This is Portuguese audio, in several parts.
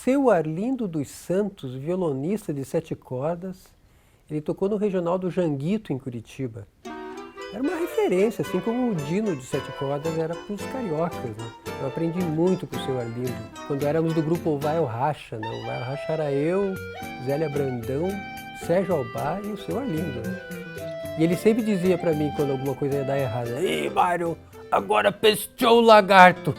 Seu Arlindo dos Santos, violonista de 7 cordas, ele tocou no Regional do Janguito, em Curitiba. Era uma referência, assim como o Dino de 7 cordas era para os cariocas, né? Eu aprendi muito com o seu Arlindo. Quando éramos do grupo O Vai ao Racha, né? O Vai ao Racha era eu, Zélia Brandão, Sérgio Albá e o seu Arlindo, né? E ele sempre dizia para mim, quando alguma coisa ia dar errada: "Ih, Mário, agora pestou o lagarto!"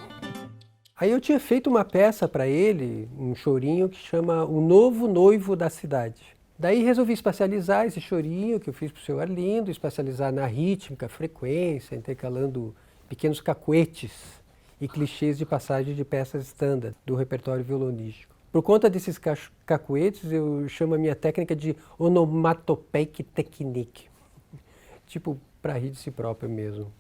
Aí eu tinha feito uma peça para ele, um chorinho que chama O Novo Noivo da Cidade. Daí resolvi espacializar esse chorinho que eu fiz para o seu Arlindo, espacializar na rítmica, frequência, intercalando pequenos cacuetes e clichês de passagem de peças standard do repertório violonístico. Por conta desses cacuetes, eu chamo a minha técnica de onomatopeic technique, tipo para rir de si próprio mesmo.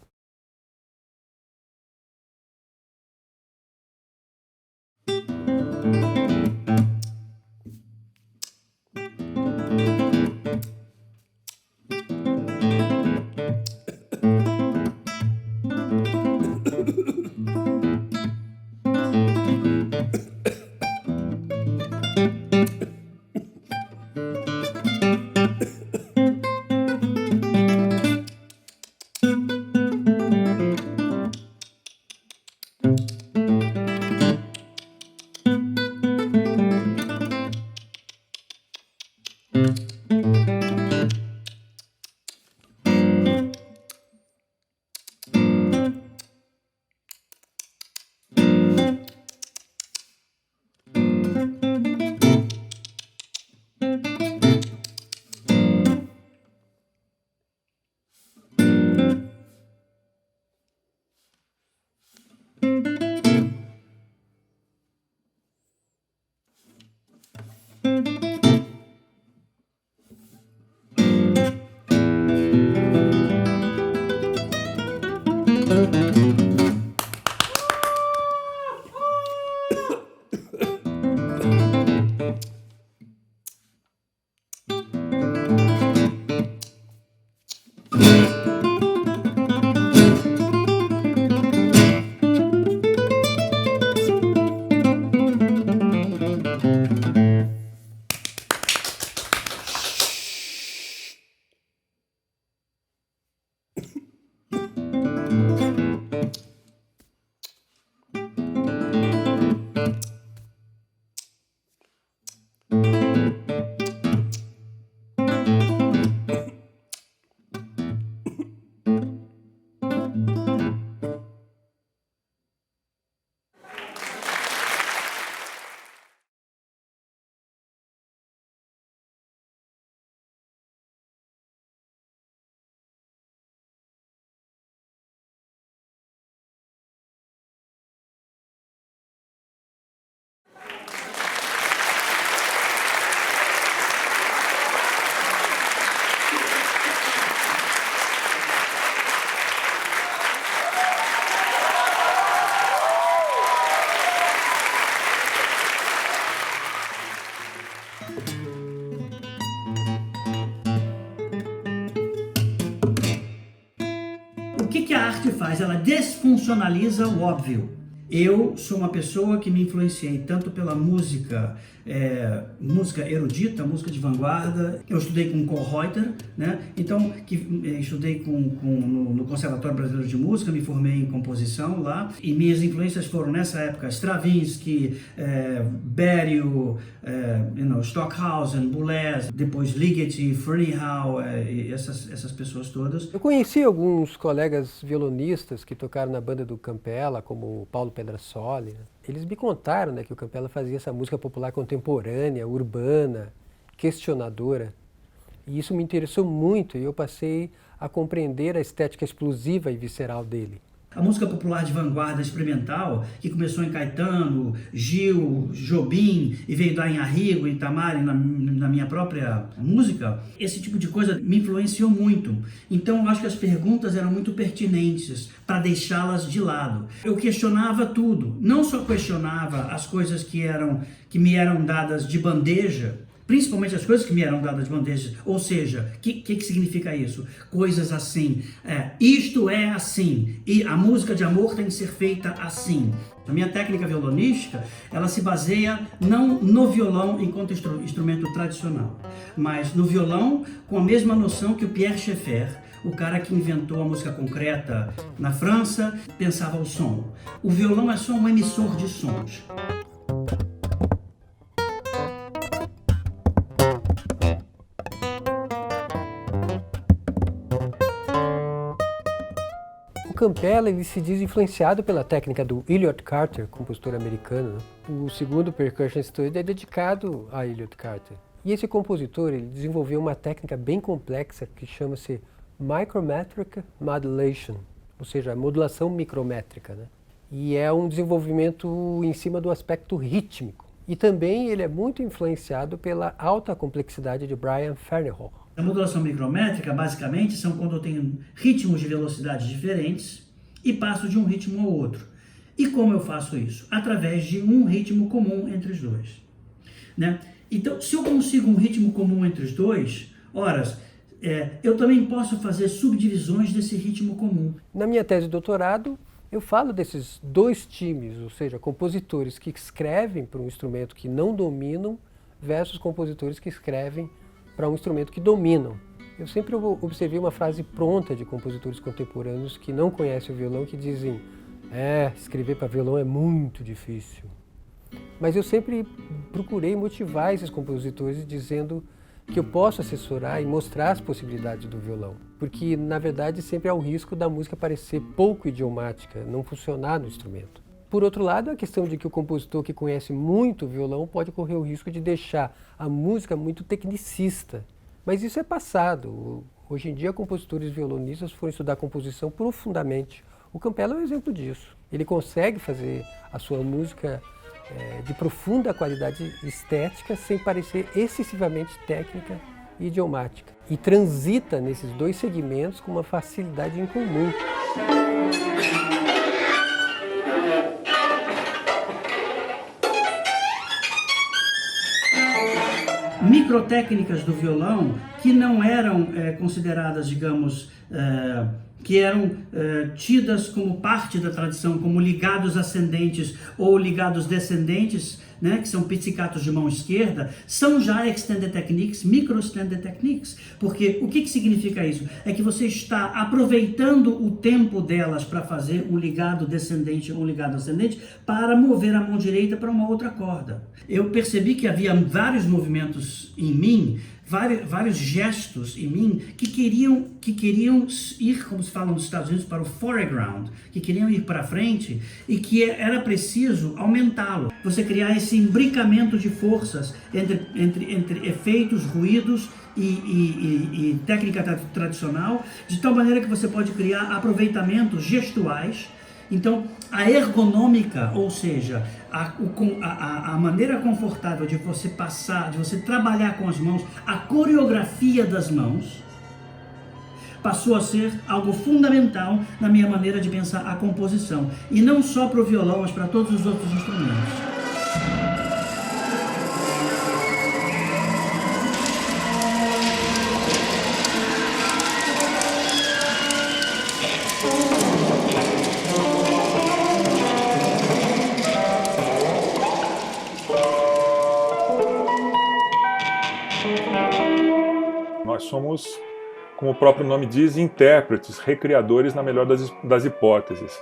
O que a arte faz? Ela desfuncionaliza o óbvio. Eu sou uma pessoa que me influenciei tanto pela música, música erudita, música de vanguarda. Eu estudei com Cole Reuter, né? Então estudei no Conservatório Brasileiro de Música, me formei em composição lá. E minhas influências foram nessa época Stravinsky, Berio, Stockhausen, Boulez, depois Ligeti, Ferneyhough, essas pessoas todas. Eu conheci alguns colegas violonistas que tocaram na banda do Campella, como o Paulo Pedrasoli. Eles me contaram, né, que o Campella fazia essa música popular contemporânea, urbana, questionadora. E isso me interessou muito e eu passei a compreender a estética explosiva e visceral dele. A música popular de vanguarda experimental, que começou em Caetano, Gil, Jobim e veio dar em Arrigo, Itamar e na minha própria música, esse tipo de coisa me influenciou muito. Então eu acho que as perguntas eram muito pertinentes para deixá-las de lado. Eu questionava tudo, não só questionava as coisas que me eram dadas de bandeja, principalmente as coisas que me eram dadas de bandeja. Ou seja, o que significa isso? Coisas assim, isto é assim, e a música de amor tem que ser feita assim. A minha técnica violonística, ela se baseia não no violão enquanto instrumento tradicional, mas no violão com a mesma noção que o Pierre Schaeffer, o cara que inventou a música concreta na França, pensava o som. O violão é só um emissor de sons. O Campella ele se diz influenciado pela técnica do Elliott Carter, compositor americano, né? O segundo Percussion Study é dedicado a Elliott Carter. E esse compositor ele desenvolveu uma técnica bem complexa que chama-se Micrometric Modulation, ou seja, modulação micrométrica, né? E é um desenvolvimento em cima do aspecto rítmico. E também ele é muito influenciado pela alta complexidade de Brian Ferneyhough. A modulação micrométrica, basicamente, são quando eu tenho ritmos de velocidade diferentes e passo de um ritmo ao outro. E como eu faço isso? Através de um ritmo comum entre os dois, né? Então, se eu consigo um ritmo comum entre os dois, eu também posso fazer subdivisões desse ritmo comum. Na minha tese de doutorado, eu falo desses dois times, ou seja, compositores que escrevem para um instrumento que não dominam versus compositores que escrevem para um instrumento que dominam. Eu sempre observei uma frase pronta de compositores contemporâneos que não conhecem o violão, que dizem: escrever para violão é muito difícil. Mas eu sempre procurei motivar esses compositores dizendo que eu posso assessorar e mostrar as possibilidades do violão. Porque, na verdade, sempre há o risco da música parecer pouco idiomática, não funcionar no instrumento. Por outro lado, a questão de que o compositor que conhece muito o violão pode correr o risco de deixar a música muito tecnicista. Mas isso é passado. Hoje em dia, compositores violonistas foram estudar composição profundamente. O Campella é um exemplo disso. Ele consegue fazer a sua música de profunda qualidade estética sem parecer excessivamente técnica e idiomática. E transita nesses dois segmentos com uma facilidade incomum. Microtécnicas do violão que não eram consideradas, digamos, que eram tidas como parte da tradição, como ligados ascendentes ou ligados descendentes, né, que são pizzicatos de mão esquerda, são já extended techniques, micro extended techniques, porque o que significa isso? É que você está aproveitando o tempo delas para fazer um ligado descendente ou um ligado ascendente para mover a mão direita para uma outra corda. Eu percebi que havia vários movimentos em mim, vários gestos em mim que queriam ir, como se fala nos Estados Unidos, para o foreground, que queriam ir para frente e que era preciso aumentá-lo. Você criar esse imbricamento de forças entre efeitos, ruídos e técnica tradicional, de tal maneira que você pode criar aproveitamentos gestuais. Então, a ergonômica, ou seja, a maneira confortável de você passar, de você trabalhar com as mãos, a coreografia das mãos, passou a ser algo fundamental na minha maneira de pensar a composição. E não só para o violão, mas para todos os outros instrumentos. Nós somos, como o próprio nome diz, intérpretes, recriadores na melhor das hipóteses.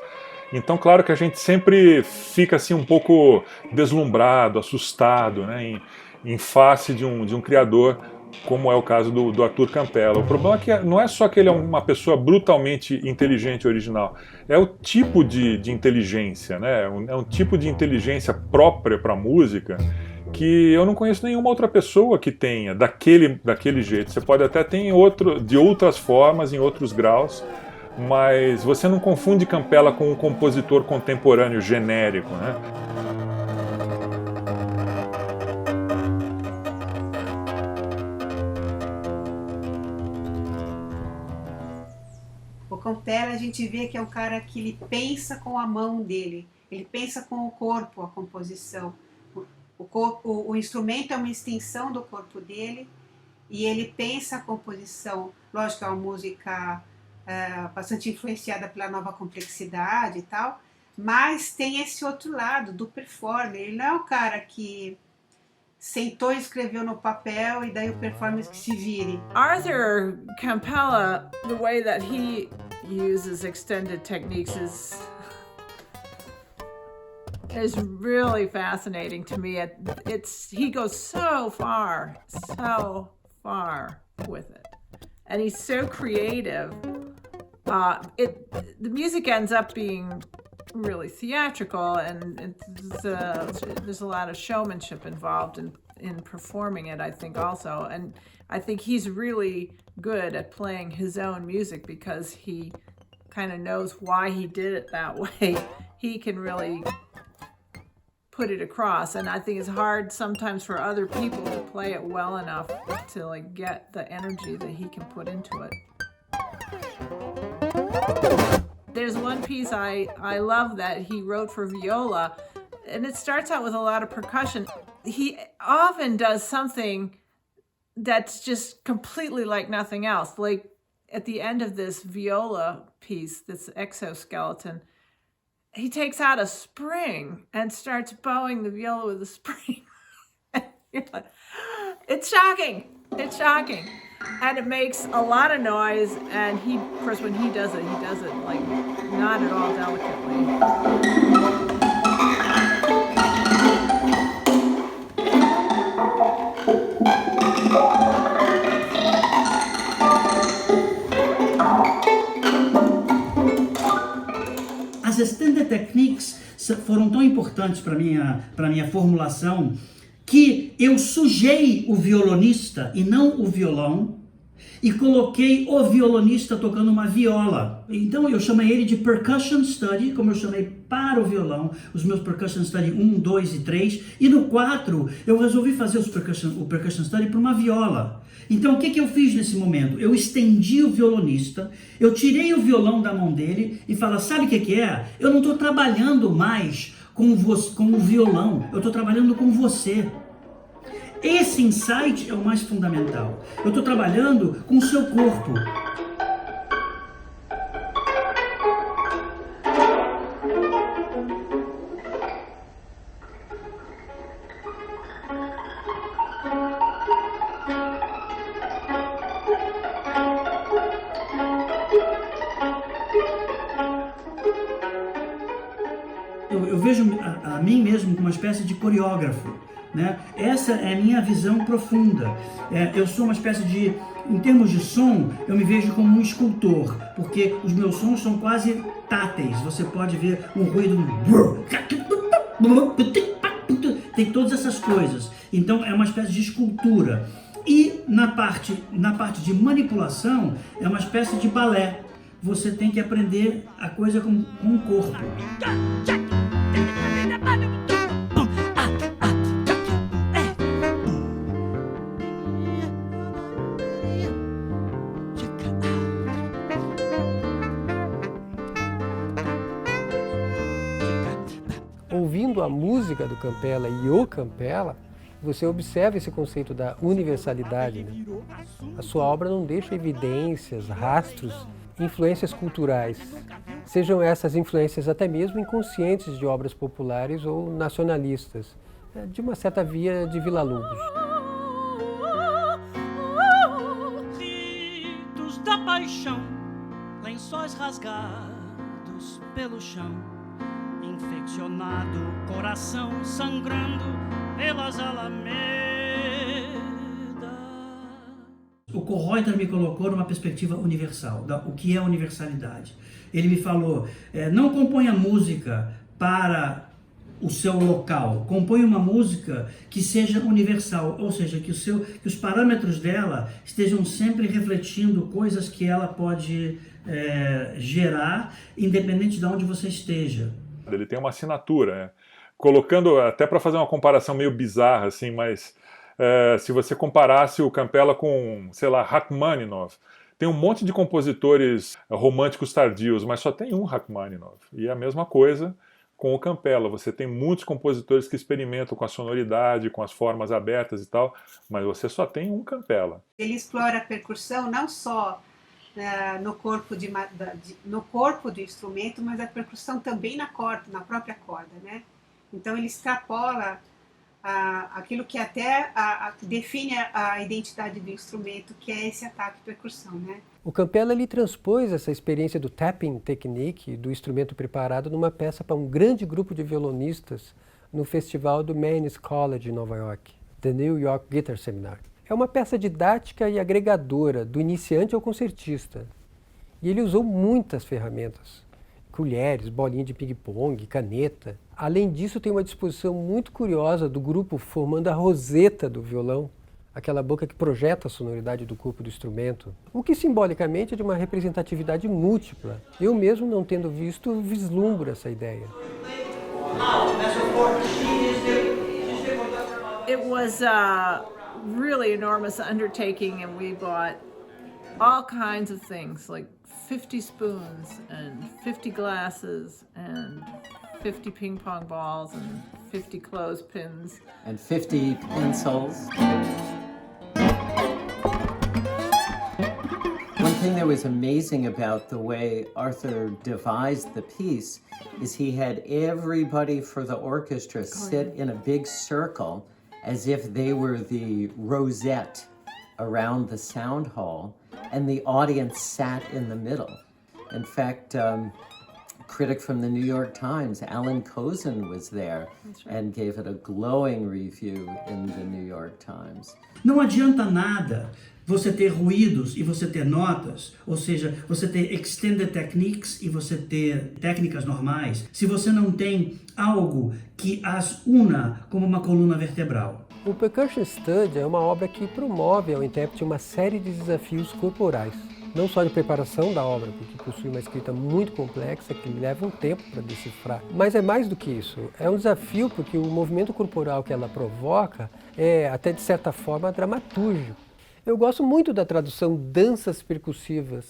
Então, claro que a gente sempre fica assim um pouco deslumbrado, assustado, né, em face de um criador, como é o caso do Arthur Campella. O problema é que não é só que ele é uma pessoa brutalmente inteligente e original, é o tipo de inteligência, né, é um tipo de inteligência própria para a música que eu não conheço nenhuma outra pessoa que tenha daquele jeito. Você pode até ter de outras formas, em outros graus, mas você não confunde Campella com um compositor contemporâneo genérico, né? O Campella, a gente vê que é um cara que ele pensa com a mão dele, ele pensa com o corpo a composição. o instrumento é uma extensão do corpo dele e ele pensa a composição. Lógico, é uma música bastante influenciada pela nova complexidade e tal, mas tem esse outro lado do performer. Ele não é o cara que sentou e escreveu no papel e daí o performance que se vire. Arthur Campella, the way that he uses extended techniques is really fascinating to me. He goes so far with it, and he's so creative. The music ends up being really theatrical, and there's a lot of showmanship involved in performing it, I think, also. And I think he's really good at playing his own music because he kind of knows why he did it that way. He can really put it across, and I think it's hard sometimes for other people to play it well enough to like get the energy that he can put into it. There's one piece I love that he wrote for viola, and it starts out with a lot of percussion. He often does something that's just completely like nothing else. Like at the end of this viola piece, this exoskeleton, he takes out a spring and starts bowing the viola with a spring. It's shocking. It's shocking. And it makes a lot of noise, and of course, when he does it like not at all delicately. As extended techniques foram tão importantes para minha formulação que eu sujei o violonista e não o violão e coloquei o violonista tocando uma viola. Então eu chamei ele de Percussion Study, como eu chamei para o violão, os meus Percussion Study 1, 2 e 3, e no 4 eu resolvi fazer o Percussion Study para uma viola. Então o que eu fiz nesse momento? Eu estendi o violonista, eu tirei o violão da mão dele e falei, sabe o que é? Eu não estou trabalhando mais com o violão, eu estou trabalhando com você. Esse insight é o mais fundamental. Eu estou trabalhando com o seu corpo. Eu vejo a mim mesmo como uma espécie de coreógrafo, né? Essa é a minha visão profunda. Eu sou uma espécie de, em termos de som, eu me vejo como um escultor, porque os meus sons são quase táteis. Você pode ver um ruído, tem todas essas coisas. Então é uma espécie de escultura. E na parte de manipulação é uma espécie de balé. Você tem que aprender a coisa com o corpo. Ouvindo a música do Campella e o Campella, você observa esse conceito da universalidade, né? A sua obra não deixa evidências, rastros, influências culturais, sejam essas influências até mesmo inconscientes de obras populares ou nacionalistas, de uma certa via de Villa-Lobos. Gritos da paixão, lençóis rasgados pelo chão, infeccionado coração sangrando pelas alamedas. O Kohreuter me colocou numa perspectiva universal, o que é universalidade. Ele me falou, não componha música para o seu local, compõe uma música que seja universal, ou seja, que os parâmetros dela estejam sempre refletindo coisas que ela pode gerar, independente de onde você esteja. Ele tem uma assinatura, né? Colocando, até para fazer uma comparação meio bizarra, assim, mas se você comparasse o Campella com, sei lá, Rachmaninoff, tem um monte de compositores românticos tardios, mas só tem um Rachmaninoff. E é a mesma coisa com o campella. Você tem muitos compositores que experimentam com a sonoridade, com as formas abertas e tal, mas você só tem um campella. Ele explora a percussão não só no corpo do instrumento, mas a percussão também na própria corda, né? Então ele extrapola aquilo que até define a identidade do instrumento, que é esse ataque de percussão, né? O Campella ele transpôs essa experiência do tapping technique, do instrumento preparado, numa peça para um grande grupo de violonistas no festival do Mannes College em Nova York, The New York Guitar Seminar. É uma peça didática e agregadora, do iniciante ao concertista. E ele usou muitas ferramentas, colheres, bolinha de ping-pong, caneta. Além disso, tem uma disposição muito curiosa do grupo formando a roseta do violão, aquela boca que projeta a sonoridade do corpo do instrumento, o que simbolicamente é de uma representatividade múltipla. Eu mesmo, não tendo visto, vislumbro essa ideia. It was a really enormous undertaking, and we bought all kinds of things, like 50 spoons and 50 glasses and 50 ping pong balls and 50 clothespins. And 50 pencils. One thing that was amazing about the way Arthur devised the piece is he had everybody for the orchestra sit in a big circle as if they were the rosette around the sound hall, and the audience sat in the middle. In fact, a critic from the New York Times, Alan Kozin, was there and gave it a glowing review in the New York Times. Não adianta nada você ter ruídos e você ter notas, ou seja, você ter extended techniques e você ter técnicas normais, se você não tem algo que as una como uma coluna vertebral. O Percussion Study é uma obra que promove ao intérprete uma série de desafios corporais, não só de preparação da obra, porque possui uma escrita muito complexa que leva um tempo para decifrar, mas é mais do que isso. É um desafio porque o movimento corporal que ela provoca é, até de certa forma, dramatúrgico. Eu gosto muito da tradução danças percussivas,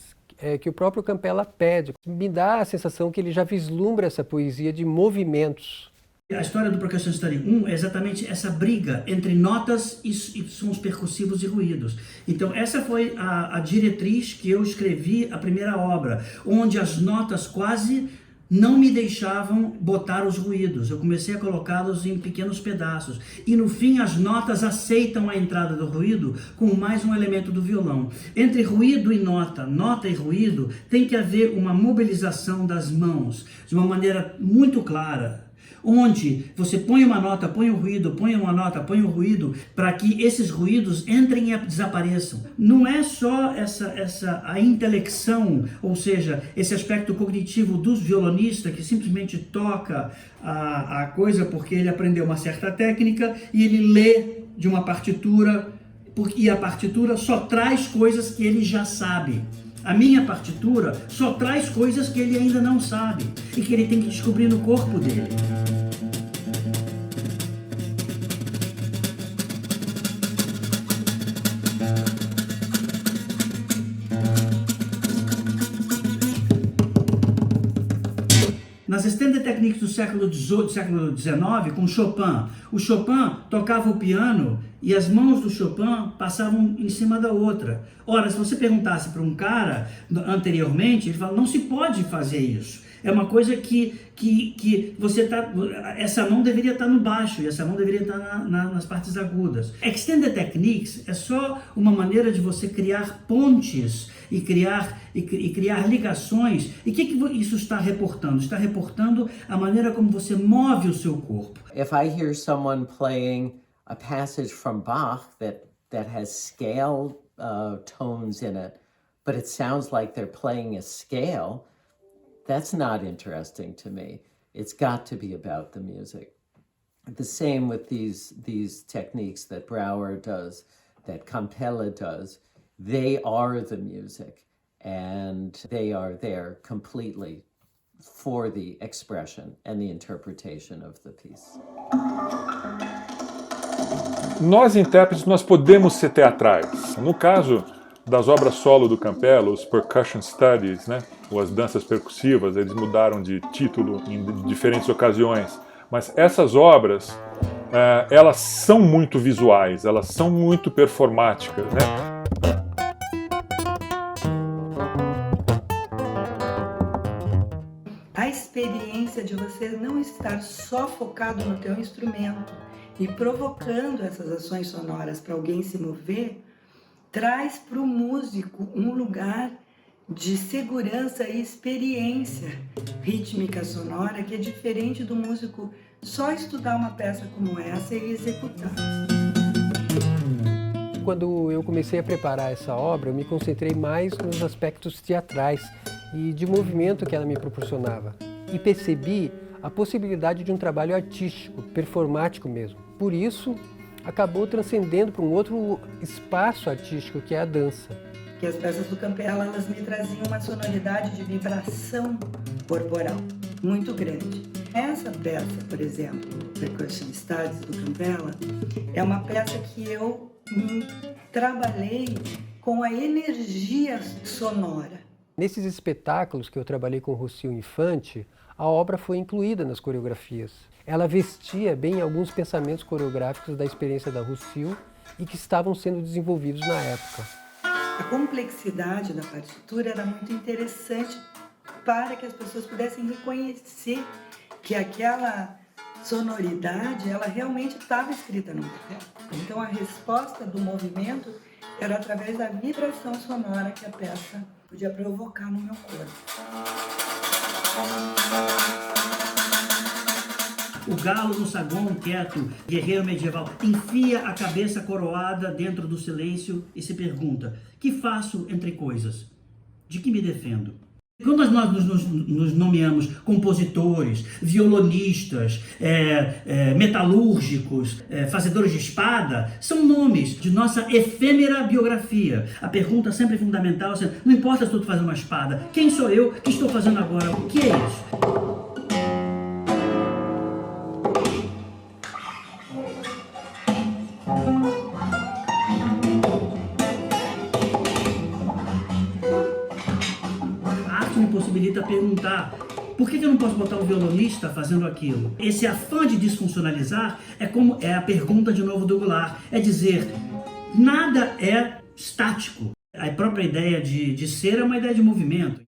que o próprio Campella pede. Me dá a sensação que ele já vislumbra essa poesia de movimentos. A história do Percussion Study 1 é exatamente essa briga entre notas e sons percussivos e ruídos. Então essa foi a diretriz que eu escrevi a primeira obra, onde as notas quase não me deixavam botar os ruídos. Eu comecei a colocá-los em pequenos pedaços. E no fim as notas aceitam a entrada do ruído como mais um elemento do violão. Entre ruído e nota, nota e ruído, tem que haver uma mobilização das mãos de uma maneira muito clara, onde você põe uma nota, põe o ruído, põe uma nota, põe o ruído, para que esses ruídos entrem e desapareçam. Não é só a intelecção, ou seja, esse aspecto cognitivo dos violonistas que simplesmente toca a coisa porque ele aprendeu uma certa técnica e ele lê de uma partitura, e a partitura só traz coisas que ele já sabe. A minha partitura só traz coisas que ele ainda não sabe e que ele tem que descobrir no corpo dele. Nas extended techniques do século XIX, com Chopin, o Chopin tocava o piano e as mãos do Chopin passavam em cima da outra. Ora, se você perguntasse para um cara anteriormente, ele fala, não se pode fazer isso. É uma coisa que você tá, essa mão deveria estar no baixo e essa mão deveria estar nas partes agudas. Extended techniques é só uma maneira de você criar pontes e criar ligações. E o que isso está reportando? Está reportando a maneira como você move o seu corpo. If I hear someone playing a passage from Bach that has scale tones in it, but it sounds like they're playing a scale, that's not interesting to me. It's got to be about the music. The same with these techniques that Brouwer does, that Campella does. They are the music, and they are there completely for the expression and the interpretation of the piece. Nós, intérpretes, nós podemos ser teatrais. No caso das obras solo do Campelo, os Percussion Studies, né? Ou as danças percussivas, eles mudaram de título em diferentes ocasiões. Mas essas obras, elas são muito visuais, elas são muito performáticas, né? A experiência de você não estar só focado no teu instrumento e provocando essas ações sonoras para alguém se mover, traz para o músico um lugar de segurança e experiência rítmica sonora que é diferente do músico só estudar uma peça como essa e executar. Quando eu comecei a preparar essa obra, eu me concentrei mais nos aspectos teatrais e de movimento que ela me proporcionava. E percebi a possibilidade de um trabalho artístico, performático mesmo. Por isso, acabou transcendendo para um outro espaço artístico, que é a dança. Que as peças do Campelo, elas me traziam uma sonoridade de vibração corporal muito grande. Essa peça, por exemplo, Percussion Studies do Campelo, é uma peça que eu trabalhei com a energia sonora. Nesses espetáculos que eu trabalhei com Rossio Infante, a obra foi incluída nas coreografias. Ela vestia bem alguns pensamentos coreográficos da experiência da Rossio e que estavam sendo desenvolvidos na época. A complexidade da partitura era muito interessante para que as pessoas pudessem reconhecer que aquela sonoridade, ela realmente estava escrita no papel. Então a resposta do movimento era através da vibração sonora que a peça podia provocar no meu corpo. O galo no saguão quieto, guerreiro medieval, enfia a cabeça coroada dentro do silêncio e se pergunta: que faço entre coisas? De que me defendo? Quando nós nos nomeamos compositores, violonistas, metalúrgicos, fazedores de espada, são nomes de nossa efêmera biografia. A pergunta sempre fundamental é: não importa se estou fazendo uma espada, quem sou eu? O que estou fazendo agora? O que é isso? Me possibilita perguntar: por que eu não posso botar um violonista fazendo aquilo? Esse afã de desfuncionalizar é a pergunta de novo do Goulart, é dizer, nada é estático. A própria ideia de ser é uma ideia de movimento.